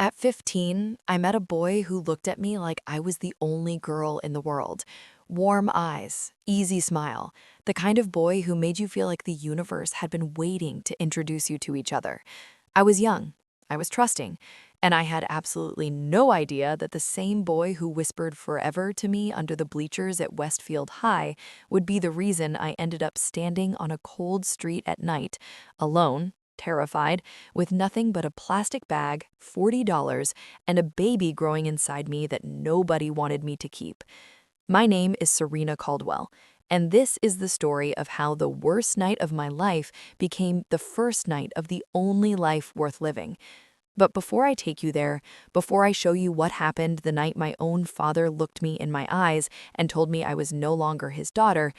At 15, I met a boy who looked at me like I was the only girl in the world. Warm eyes, easy smile, the kind of boy who made you feel like the universe had been waiting to introduce you to each other. I was young, I was trusting, and I had absolutely no idea that the same boy who whispered forever to me under the bleachers at Westfield High would be the reason I ended up standing on a cold street at night, alone, terrified, with nothing but a plastic bag, $40, and a baby growing inside me that nobody wanted me to keep. My name is Serena Caldwell, and this is the story of how the worst night of my life became the first night of the only life worth living. But before I take you there, before I show you what happened the night my own father looked me in my eyes and told me I was no longer his daughter,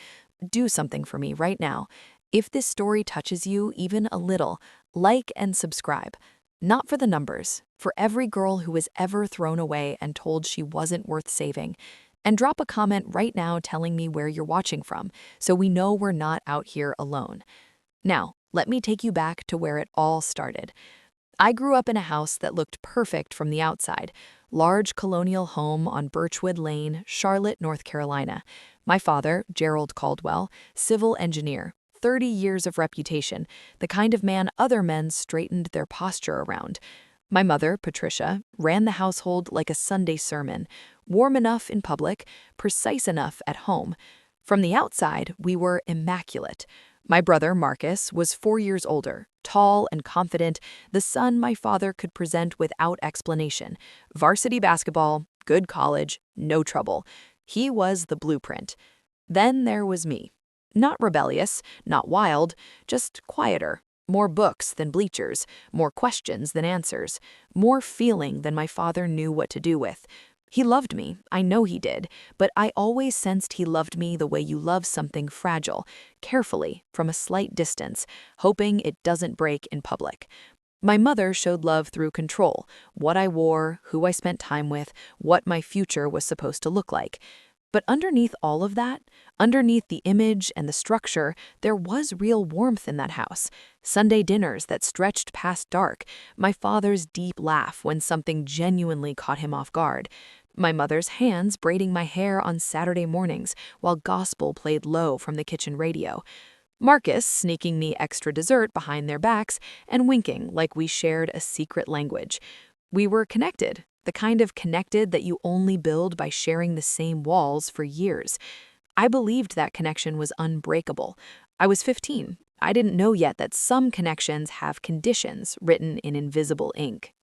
do something for me right now. If this story touches you even a little, like and subscribe. Not for the numbers, for every girl who was ever thrown away and told she wasn't worth saving. And drop a comment right now telling me where you're watching from, so we know we're not out here alone. Now, let me take you back to where it all started. I grew up in a house that looked perfect from the outside. Large colonial home on Birchwood Lane, Charlotte, North Carolina. My father, Gerald Caldwell, civil engineer, 30 years of reputation, the kind of man other men straightened their posture around. My mother, Patricia, ran the household like a Sunday sermon, warm enough in public, precise enough at home. From the outside, we were immaculate. My brother, Marcus, was 4 years older, tall and confident, the son my father could present without explanation. Varsity basketball, good college, no trouble. He was the blueprint. Then there was me. Not rebellious, not wild, just quieter. More books than bleachers, more questions than answers, more feeling than my father knew what to do with. He loved me, I know he did, but I always sensed he loved me the way you love something fragile, carefully, from a slight distance, hoping it doesn't break in public. My mother showed love through control, what I wore, who I spent time with, what my future was supposed to look like. But underneath all of that, underneath the image and the structure, there was real warmth in that house. Sunday dinners that stretched past dark, my father's deep laugh when something genuinely caught him off guard, my mother's hands braiding my hair on Saturday mornings while gospel played low from the kitchen radio, Marcus sneaking me extra dessert behind their backs and winking like we shared a secret language. We were connected, the kind of connected that you only build by sharing the same walls for years. I believed that connection was unbreakable. I was 15. I didn't know yet that some connections have conditions written in invisible ink.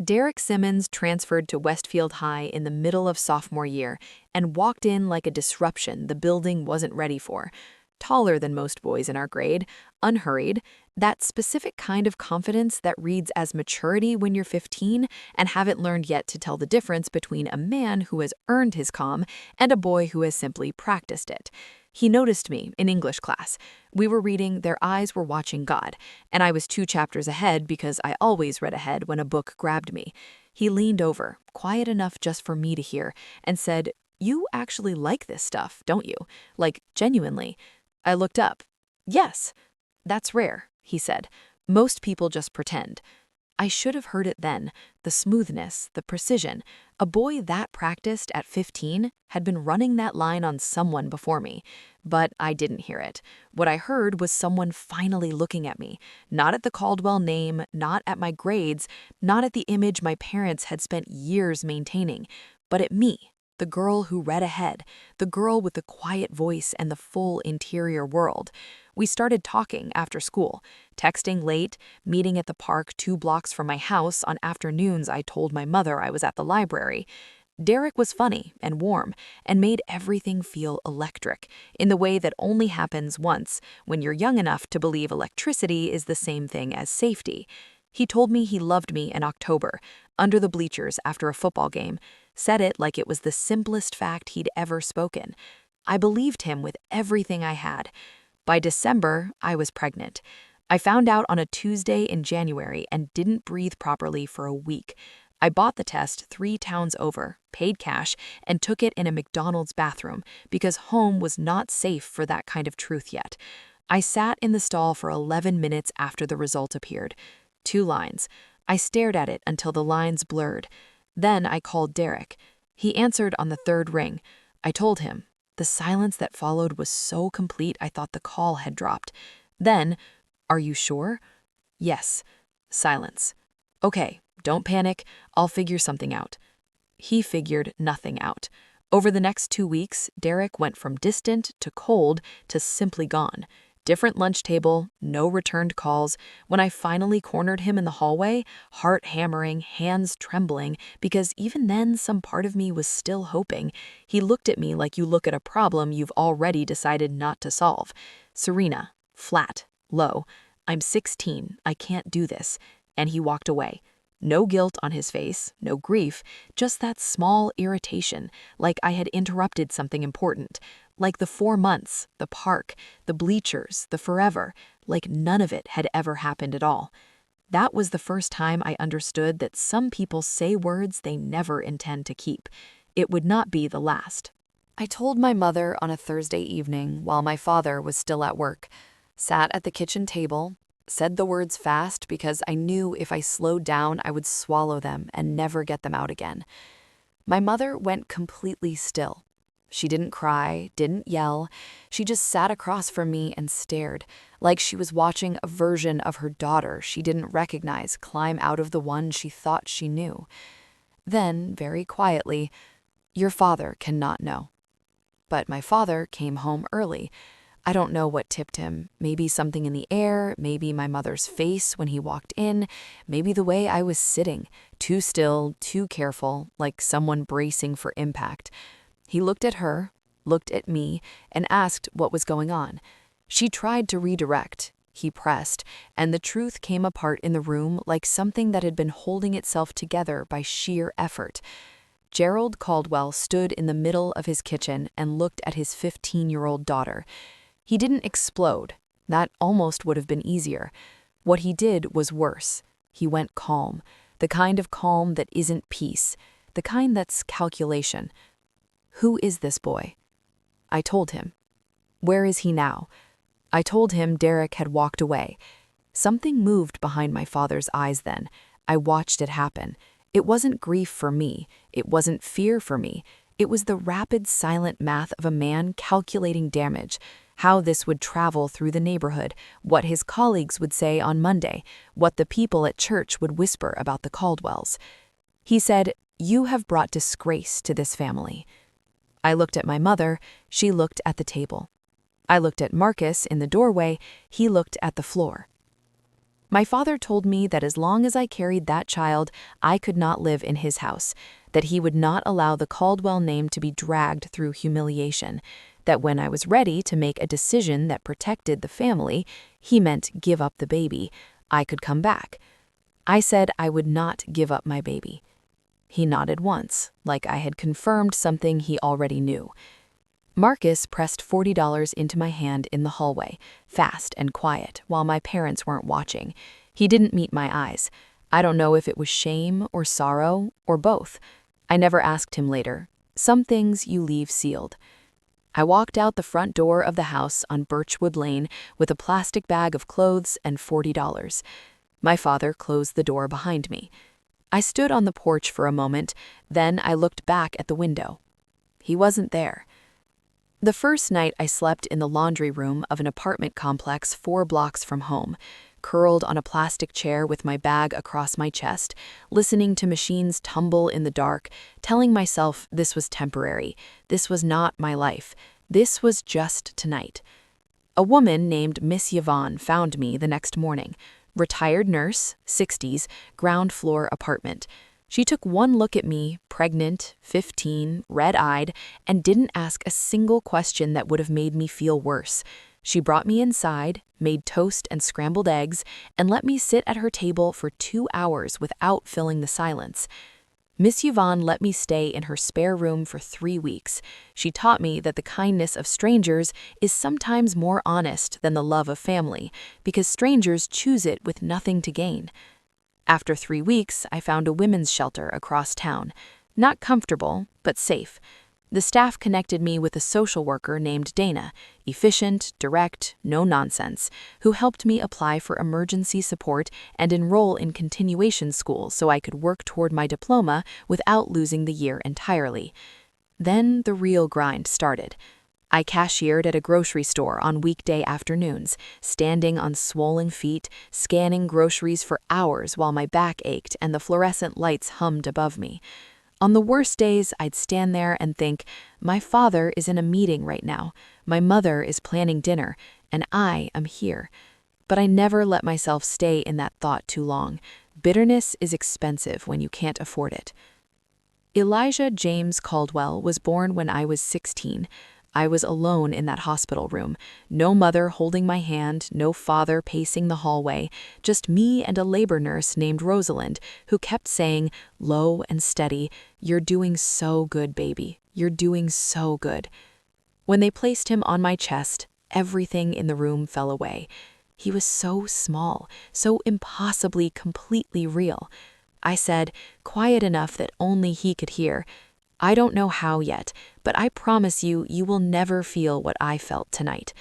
Derek Simmons transferred to Westfield High in the middle of sophomore year and walked in like a disruption the building wasn't ready for. Taller than most boys in our grade, unhurried, that specific kind of confidence that reads as maturity when you're 15 and haven't learned yet to tell the difference between a man who has earned his calm and a boy who has simply practiced it. He noticed me in English class. We were reading Their Eyes Were Watching God, and I was 2 chapters ahead because I always read ahead when a book grabbed me. He leaned over, quiet enough just for me to hear, and said, "You actually like this stuff, don't you? Like, genuinely." I looked up. "Yes." "That's rare," he said. "Most people just pretend." I should have heard it then, the smoothness, the precision. A boy that practiced at 15 had been running that line on someone before me. But I didn't hear it. What I heard was someone finally looking at me, not at the Caldwell name, not at my grades, not at the image my parents had spent years maintaining, but at me. The girl who read ahead, the girl with the quiet voice and the full interior world. We started talking after school, texting late, meeting at the park 2 blocks from my house on afternoons I told my mother I was at the library. Derek was funny and warm and made everything feel electric in the way that only happens once when you're young enough to believe electricity is the same thing as safety. He told me he loved me in October, under the bleachers after a football game, said it like it was the simplest fact he'd ever spoken. I believed him with everything I had. By December, I was pregnant. I found out on a Tuesday in January and didn't breathe properly for a week. I bought the test 3 towns over, paid cash, and took it in a McDonald's bathroom because home was not safe for that kind of truth yet. I sat in the stall for 11 minutes after the result appeared. 2 lines. I stared at it until the lines blurred. Then I called Derek. He answered on the third ring. I told him. The silence that followed was so complete I thought the call had dropped. Then, "Are you sure?" "Yes." Silence. "Okay, don't panic. I'll figure something out." He figured nothing out. Over the next 2 weeks, Derek went from distant to cold to simply gone. Different lunch table, no returned calls. When I finally cornered him in the hallway, heart hammering, hands trembling, because even then some part of me was still hoping, he looked at me like you look at a problem you've already decided not to solve. "Serena, flat, low. I'm 16, I can't do this." And he walked away. No guilt on his face, no grief, just that small irritation, like I had interrupted something important. Like the 4 months, the park, the bleachers, the forever, like none of it had ever happened at all. That was the first time I understood that some people say words they never intend to keep. It would not be the last. I told my mother on a Thursday evening while my father was still at work, sat at the kitchen table, said the words fast because I knew if I slowed down I would swallow them and never get them out again. My mother went completely still. She didn't cry, didn't yell. She just sat across from me and stared, like she was watching a version of her daughter she didn't recognize climb out of the one she thought she knew. Then, very quietly, "Your father cannot know." But my father came home early. I don't know what tipped him. Maybe something in the air, maybe my mother's face when he walked in, maybe the way I was sitting, too still, too careful, like someone bracing for impact. He looked at her, looked at me, and asked what was going on. She tried to redirect. He pressed, and the truth came apart in the room like something that had been holding itself together by sheer effort. Gerald Caldwell stood in the middle of his kitchen and looked at his 15-year-old daughter. He didn't explode. That almost would have been easier. What he did was worse. He went calm, the kind of calm that isn't peace, the kind that's calculation. "Who is this boy?" I told him. "Where is he now?" I told him Derek had walked away. Something moved behind my father's eyes then. I watched it happen. It wasn't grief for me. It wasn't fear for me. It was the rapid, silent math of a man calculating damage, how this would travel through the neighborhood, what his colleagues would say on Monday, what the people at church would whisper about the Caldwells. He said, "You have brought disgrace to this family." I looked at my mother, she looked at the table. I looked at Marcus in the doorway, he looked at the floor. My father told me that as long as I carried that child, I could not live in his house, that he would not allow the Caldwell name to be dragged through humiliation, that when I was ready to make a decision that protected the family, he meant give up the baby, I could come back. I said I would not give up my baby. He nodded once, like I had confirmed something he already knew. Marcus pressed $40 into my hand in the hallway, fast and quiet, while my parents weren't watching. He didn't meet my eyes. I don't know if it was shame or sorrow or both. I never asked him later. Some things you leave sealed. I walked out the front door of the house on Birchwood Lane with a plastic bag of clothes and $40. My father closed the door behind me. I stood on the porch for a moment, then I looked back at the window. He wasn't there. The first night I slept in the laundry room of an apartment complex 4 blocks from home, curled on a plastic chair with my bag across my chest, listening to machines tumble in the dark, telling myself this was temporary, this was not my life, this was just tonight. A woman named Miss Yvonne found me the next morning. Retired nurse, 60s, ground floor apartment. She took one look at me, pregnant, 15, red-eyed, and didn't ask a single question that would have made me feel worse. She brought me inside, made toast and scrambled eggs, and let me sit at her table for 2 hours without filling the silence. Miss Yvonne let me stay in her spare room for 3 weeks. She taught me that the kindness of strangers is sometimes more honest than the love of family, because strangers choose it with nothing to gain. After 3 weeks, I found a women's shelter across town. Not comfortable, but safe. The staff connected me with a social worker named Dana, efficient, direct, no nonsense, who helped me apply for emergency support and enroll in continuation school so I could work toward my diploma without losing the year entirely. Then the real grind started. I cashiered at a grocery store on weekday afternoons, standing on swollen feet, scanning groceries for hours while my back ached and the fluorescent lights hummed above me. On the worst days, I'd stand there and think, my father is in a meeting right now, my mother is planning dinner, and I am here. But I never let myself stay in that thought too long. Bitterness is expensive when you can't afford it. Elijah James Caldwell was born when I was 16. I was alone in that hospital room. No mother holding my hand, no father pacing the hallway, just me and a labor nurse named Rosalind, who kept saying, low and steady, "You're doing so good, baby. You're doing so good." When they placed him on my chest, everything in the room fell away. He was so small, so impossibly completely real. I said, quiet enough that only he could hear, "I don't know how yet, but I promise you, you will never feel what I felt tonight."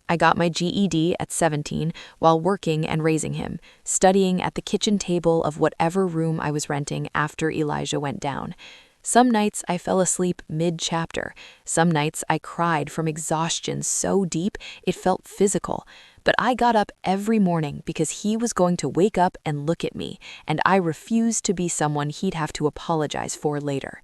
I got my GED at 17 while working and raising him, studying at the kitchen table of whatever room I was renting after Elijah went down. Some nights I fell asleep mid-chapter. Some nights I cried from exhaustion so deep it felt physical. But I got up every morning because he was going to wake up and look at me, and I refused to be someone he'd have to apologize for later.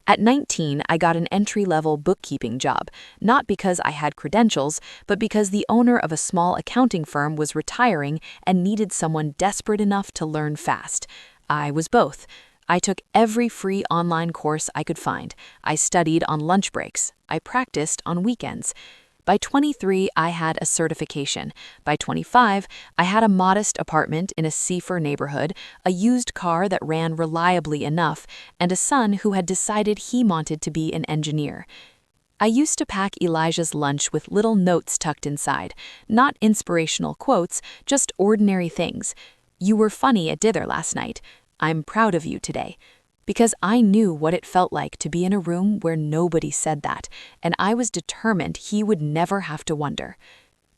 At 19, I got an entry-level bookkeeping job, not because I had credentials, but because the owner of a small accounting firm was retiring and needed someone desperate enough to learn fast. I was both. I took every free online course I could find. I studied on lunch breaks. I practiced on weekends. By 23, I had a certification. By 25, I had a modest apartment in a safer neighborhood, a used car that ran reliably enough, and a son who had decided he wanted to be an engineer. I used to pack Elijah's lunch with little notes tucked inside, not inspirational quotes, just ordinary things. "You were funny at dinner last night. I'm proud of you today." Because I knew what it felt like to be in a room where nobody said that, and I was determined he would never have to wonder.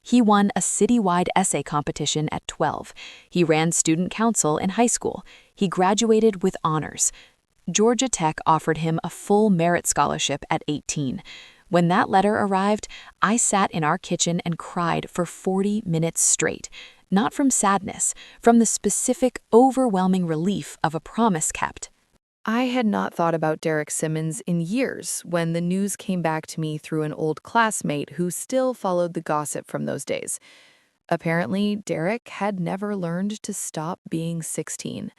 He won a citywide essay competition at 12. He ran student council in high school. He graduated with honors. Georgia Tech offered him a full merit scholarship at 18. When that letter arrived, I sat in our kitchen and cried for 40 minutes straight. Not from sadness, from the specific, overwhelming relief of a promise kept. I had not thought about Derek Simmons in years when the news came back to me through an old classmate who still followed the gossip from those days. Apparently, Derek had never learned to stop being 16.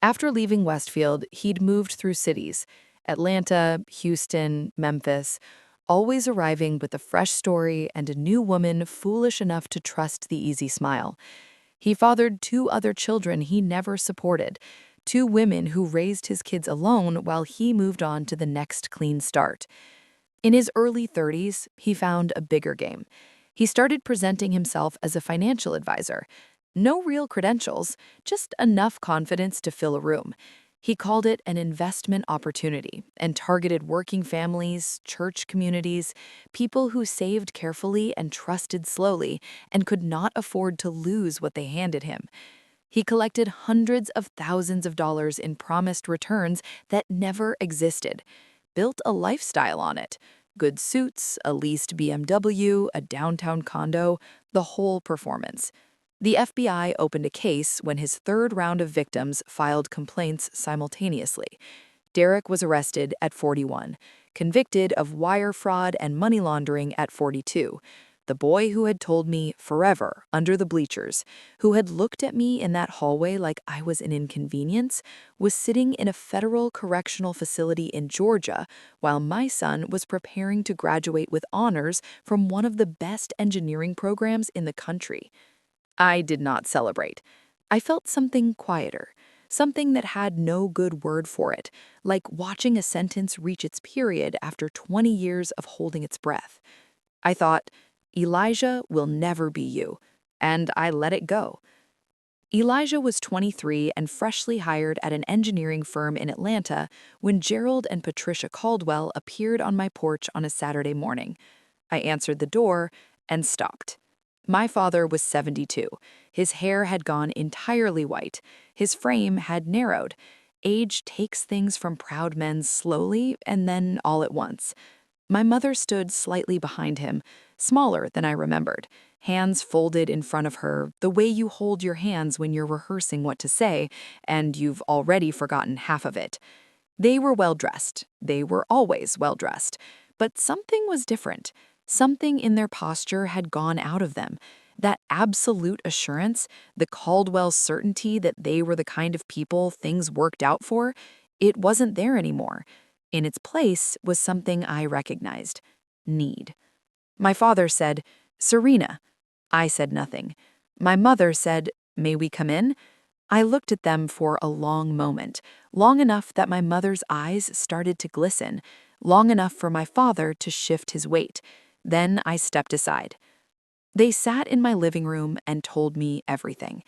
After leaving Westfield, he'd moved through cities, Atlanta, Houston, Memphis, always arriving with a fresh story and a new woman foolish enough to trust the easy smile. He fathered 2 other children he never supported, 2 women who raised his kids alone while he moved on to the next clean start. In his early 30s, he found a bigger game. He started presenting himself as a financial advisor. No real credentials, just enough confidence to fill a room. He called it an investment opportunity and targeted working families, church communities, people who saved carefully and trusted slowly and could not afford to lose what they handed him. He collected hundreds of thousands of dollars in promised returns that never existed, built a lifestyle on it. Good suits, a leased BMW, a downtown condo, the whole performance. The FBI opened a case when his 3rd round of victims filed complaints simultaneously. Derek was arrested at 41, convicted of wire fraud and money laundering at 42. The boy who had told me forever under the bleachers, who had looked at me in that hallway like I was an inconvenience, was sitting in a federal correctional facility in Georgia while my son was preparing to graduate with honors from one of the best engineering programs in the country. I did not celebrate. I felt something quieter, something that had no good word for it, like watching a sentence reach its period after 20 years of holding its breath. I thought, Elijah will never be you, and I let it go. Elijah was 23 and freshly hired at an engineering firm in Atlanta when Gerald and Patricia Caldwell appeared on my porch on a Saturday morning. I answered the door and stopped. My father was 72. His hair had gone entirely white. His frame had narrowed. Age takes things from proud men slowly and then all at once. My mother stood slightly behind him, smaller than I remembered, hands folded in front of her, the way you hold your hands when you're rehearsing what to say, and you've already forgotten half of it. They were well-dressed. They were always well-dressed. But something was different. Something in their posture had gone out of them. That absolute assurance, the Caldwell certainty that they were the kind of people things worked out for, it wasn't there anymore. In its place was something I recognized: need. My father said, "Serena." I said nothing. My mother said, "May we come in?" I looked at them for a long moment, long enough that my mother's eyes started to glisten, long enough for my father to shift his weight. Then I stepped aside. They sat in my living room and told me everything.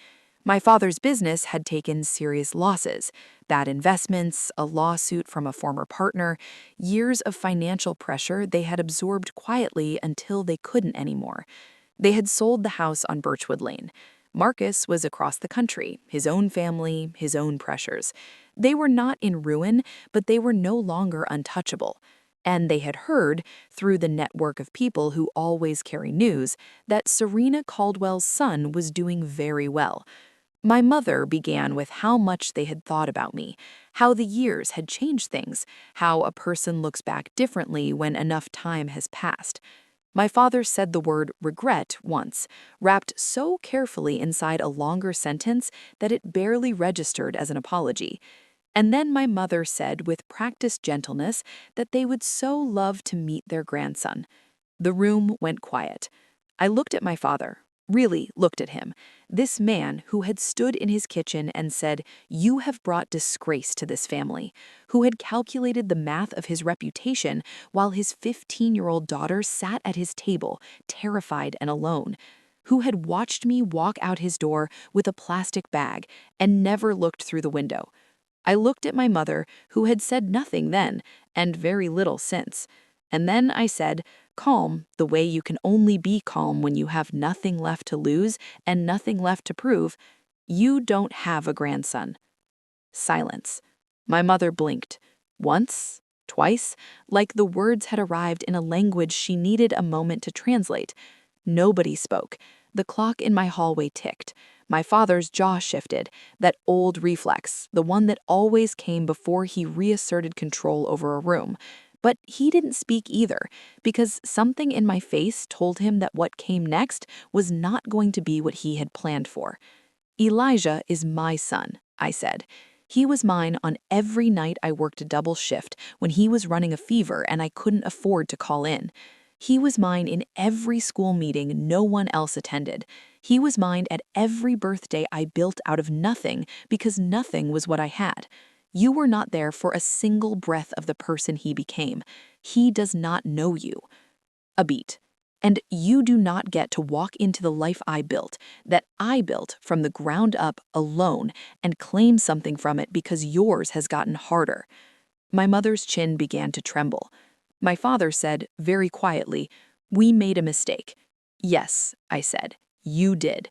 My father's business had taken serious losses: bad investments, a lawsuit from a former partner, years of financial pressure they had absorbed quietly until they couldn't anymore. They had sold the house on Birchwood Lane. Marcus was across the country, his own family, his own pressures. They were not in ruin, but they were no longer untouchable. And they had heard, through the network of people who always carry news, that Serena Caldwell's son was doing very well. My mother began with how much they had thought about me, how the years had changed things, how a person looks back differently when enough time has passed. My father said the word regret once, wrapped so carefully inside a longer sentence that it barely registered as an apology. And then my mother said with practiced gentleness that they would so love to meet their grandson. The room went quiet. I looked at my father, really looked at him, this man who had stood in his kitchen and said, "You have brought disgrace to this family," who had calculated the math of his reputation while his 15-year-old daughter sat at his table, terrified and alone, who had watched me walk out his door with a plastic bag and never looked through the window. I looked at my mother, who had said nothing then, and very little since. And then I said, calm, the way you can only be calm when you have nothing left to lose and nothing left to prove, "You don't have a grandson." Silence. My mother blinked. Once, twice, like the words had arrived in a language she needed a moment to translate. Nobody spoke. The clock in my hallway ticked. My father's jaw shifted, that old reflex, the one that always came before he reasserted control over a room. But he didn't speak either, because something in my face told him that what came next was not going to be what he had planned for. "Elijah is my son," I said. "He was mine on every night I worked a double shift when he was running a fever and I couldn't afford to call in. He was mine in every school meeting no one else attended. He was mine at every birthday I built out of nothing because nothing was what I had. You were not there for a single breath of the person he became. He does not know you." A beat. "And you do not get to walk into the life I built, that I built from the ground up alone, and claim something from it because yours has gotten harder." My mother's chin began to tremble. My father said, very quietly, "We made a mistake." "Yes," I said, "you did.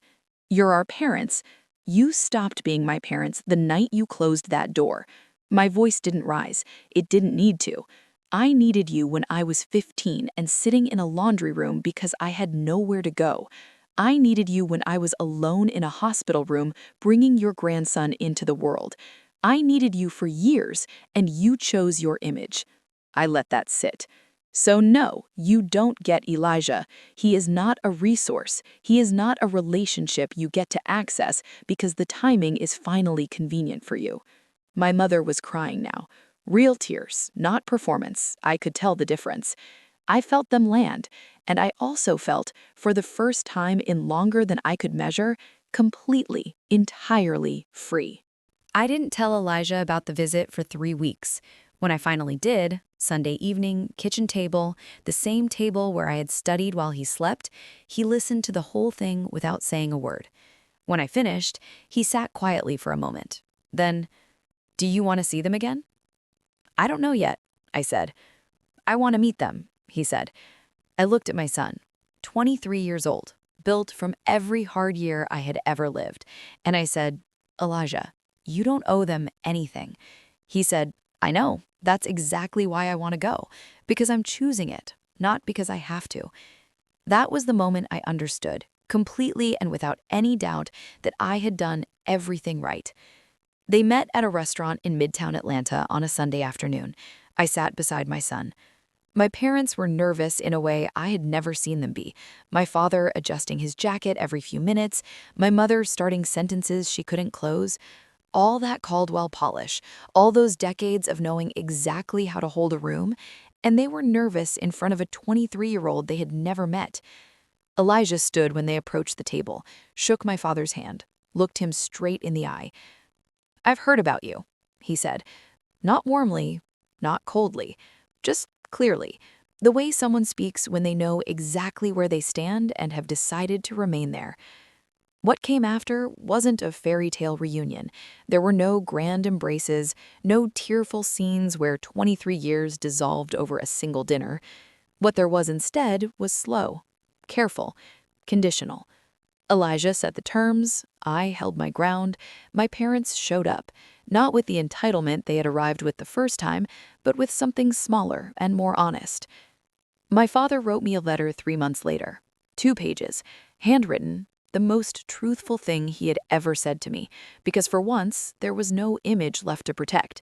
You're our parents. You stopped being my parents the night you closed that door." My voice didn't rise. It didn't need to. "I needed you when I was 15 and sitting in a laundry room because I had nowhere to go. I needed you when I was alone in a hospital room bringing your grandson into the world. I needed you for years, and you chose your image." I let that sit. "So no, you don't get Elijah. He is not a resource. He is not a relationship you get to access because the timing is finally convenient for you." My mother was crying now. Real tears, not performance. I could tell the difference. I felt them land, and I also felt, for the first time in longer than I could measure, completely, entirely free. I didn't tell Elijah about the visit for 3 weeks. When I finally did, Sunday evening, kitchen table, the same table where I had studied while he slept, he listened to the whole thing without saying a word. When I finished, he sat quietly for a moment. Then, "Do you want to see them again?" "I don't know yet," I said. "I want to meet them," he said. I looked at my son, 23 years old, built from every hard year I had ever lived, and I said, "Elijah, you don't owe them anything." He said, "I know. That's exactly why I want to go, because I'm choosing it, not because I have to." That was the moment I understood, completely and without any doubt, that I had done everything right. They met at a restaurant in Midtown Atlanta on a Sunday afternoon. I sat beside my son. My parents were nervous in a way I had never seen them be. My father adjusting his jacket every few minutes, my mother starting sentences she couldn't close. All that Caldwell polish, all those decades of knowing exactly how to hold a room, and they were nervous in front of a 23-year-old they had never met. Elijah stood when they approached the table, shook my father's hand, looked him straight in the eye. "I've heard about you," he said. Not warmly, not coldly, just clearly, the way someone speaks when they know exactly where they stand and have decided to remain there. What came after wasn't a fairy tale reunion. There were no grand embraces, no tearful scenes where 23 years dissolved over a single dinner. What there was instead was slow, careful, conditional. Elijah set the terms, I held my ground, my parents showed up, not with the entitlement they had arrived with the first time, but with something smaller and more honest. My father wrote me a letter 3 months later, 2 pages, handwritten, the most truthful thing he had ever said to me, because for once there was no image left to protect.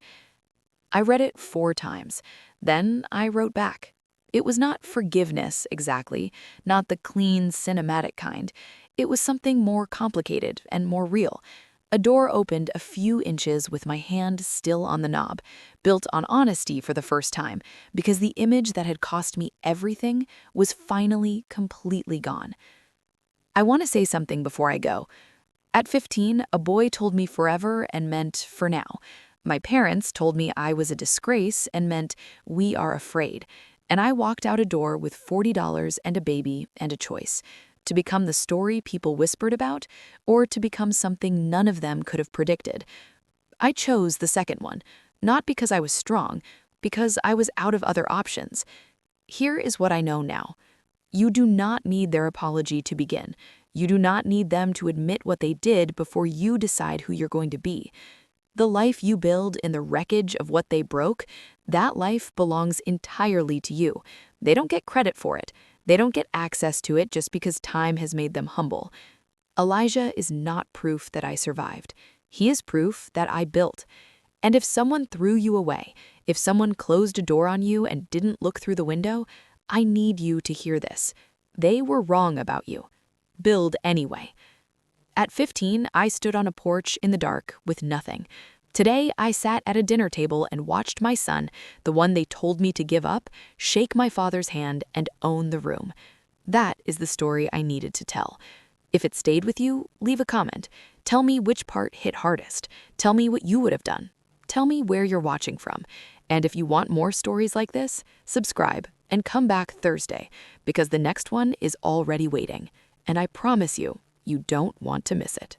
I read it 4 times. Then I wrote back. It was not forgiveness exactly, not the clean, cinematic kind. It was something more complicated and more real. A door opened a few inches with my hand still on the knob, built on honesty for the first time, because the image that had cost me everything was finally completely gone. I want to say something before I go. At 15, a boy told me forever and meant for now. My parents told me I was a disgrace and meant we are afraid. And I walked out a door with $40 and a baby and a choice: to become the story people whispered about, or to become something none of them could have predicted. I chose the second one, not because I was strong, because I was out of other options. Here is what I know now. You do not need their apology to begin. You do not need them to admit what they did before you decide who you're going to be. The life you build in the wreckage of what they broke, that life belongs entirely to you. They don't get credit for it. They don't get access to it just because time has made them humble. Elijah is not proof that I survived. He is proof that I built. And if someone threw you away, if someone closed a door on you and didn't look through the window, I need you to hear this. They were wrong about you. Build anyway. At 15, I stood on a porch in the dark with nothing. Today, I sat at a dinner table and watched my son, the one they told me to give up, shake my father's hand and own the room. That is the story I needed to tell. If it stayed with you, leave a comment. Tell me which part hit hardest. Tell me what you would have done. Tell me where you're watching from. And if you want more stories like this, subscribe and come back Thursday, because the next one is already waiting. And I promise you, you don't want to miss it.